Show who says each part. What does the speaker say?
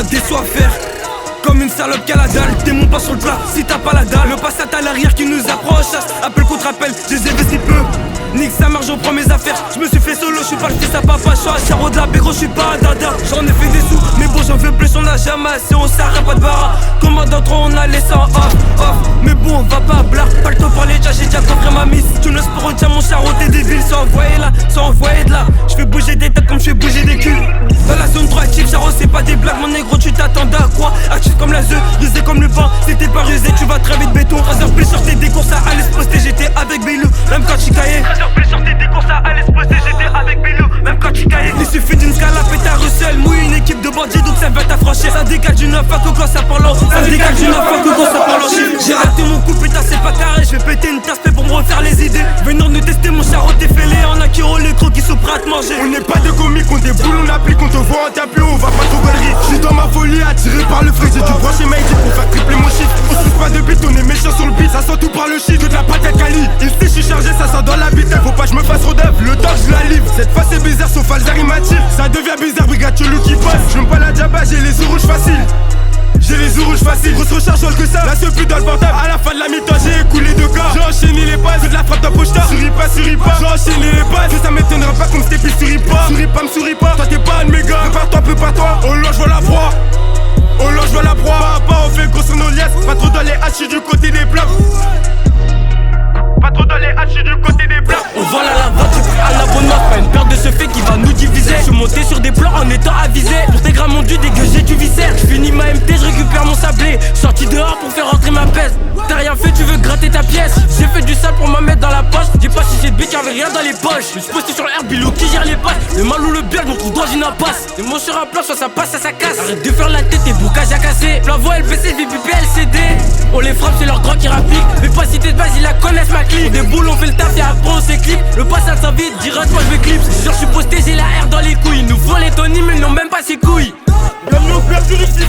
Speaker 1: un déçu à faire. Comme une salope qui a la dalle, t'es mon pas sur le plat si t'as pas la dalle. Le passat à l'arrière qui nous approche, appel contre appel, je les ai vus si peu. Nique sa mère, j'en prends mes affaires. Je me suis fait solo, je suis pas le fils à papa. Je suis à Charo de la Bégro, je suis pas à Dada. J'en ai fait des sous, mais bon j'en veux plus, on a jamais assez, on s'arrête pas de barra. Comment d'entre on a laissé en off, off. Mais bon on va pas blard, pas le temps pour les déjà, j'ai déjà compris ma miss. Tu ne pour retiens mon Charo, t'es débile, sans envoyer là, sans envoyer de là. Je fais bouger des têtes comme je fais bouger des culs. Dans la zone 3 active, Charo c'est pas des blagues, mon négro tu t'attendais à quoi? Actif comme la zeu, rusé comme le vent. Si t'es pas rusé, tu vas très vite béton. 3 heures plus sur tes décours, ça allait se poster, j'étais avec Bélou, même quand tu caillais. 3 heures plus sur tes décours, ça allait se poster, j'étais avec Bélou, même quand tu caillais. Il suffit d'une scalape et t'as Russell, mouille une équipe de bandits, donc ça va t'affranchir. Ça décale du 9 à coco, ça parle. Ça décale du 9 à coco, ça parle. J'ai raté mon coup, putain c'est pas carré, je vais péter une tasse pour me refaire les idées. Venir nous tester mon Charo, t'es fêlé, on a qui roule les crocs qui sont prêts à te manger.
Speaker 2: On n'est pas des comiques, on déboule, on applique, on te voit en tapis, on va pas trop galerie. J'suis dans ma folie, attiré par le fric, j'ai dû brancher ma idée pour faire tripler mon chiffre. On se pas de bite, on est méchant sur le beat, ça sent tout par le shit, de la patate Cali. Il sait, j'suis chargé, ça sent dans la bite, faut pas que je me fasse trop d'œuf, le temps je la livre. Cette fois c'est bizarre, sauf Alzari m'attire. Ça devient bizarre, brigade chelou qui passe. J'aime pas la diaba, j'ai les yeux rouges faciles. J'ai les yeux rouges faciles, grosse recharge que ça. La seule plus dans le portable, à la fin de la mi-temps j'ai écoulé 2 cas. J'ai enchaîné les passes, de la frappe d'un pochta. Souris pas, j'ai enchaîné les passes. Que ça m'étonnera pas comme c'était souris pas. Souris pas, toi t'es pas un méga. Prépare-toi, oh là je vois la proie. Oh là je vois la proie. Pas on fait gros sur nos liasses. Pas trop dans les haches, du côté des blocs. Pas trop dans les haches, du côté des blocs.
Speaker 1: On vole à la vente, j'ai pris à l'abonnement. Pas une peur de ce fait qui va nous diviser. Je suis monté sur des plans en étant avisé. Pour tes grammes mon dieu, dégagé du viscère. Je finis ma MT, je récupère mon sablé. Sorti dehors pour faire rentrer ma peste. T'as rien fait, tu veux gratter ta pièce. J'ai fait du sale pour me mettre dans la poche. Dis pas si j'ai de béc, y'avait rien dans les poches. Je suis posté sur l'air, Bilou qui gère les passes. Le mal ou le bien, je me trouve dans une impasse. Et mon sur un plan, soit ça passe, soit ça casse. Arrête de faire la tête, tes boucages à casser. Plavoie, LPC, VPP, LCD. On les frappe, c'est leur droit qui rapplique. Mais pas cité de base, ils la connaissent ma clique. On déboule, on fait le taf et après on s'éclipse. Le pass ça s'en vite, direct-moi je vais clips. Genre je suis posté, j'ai la R dans les couilles. Ils nous font les Tony, mais ils n'ont même pas ses couilles.
Speaker 2: Bienvenue au père du fils de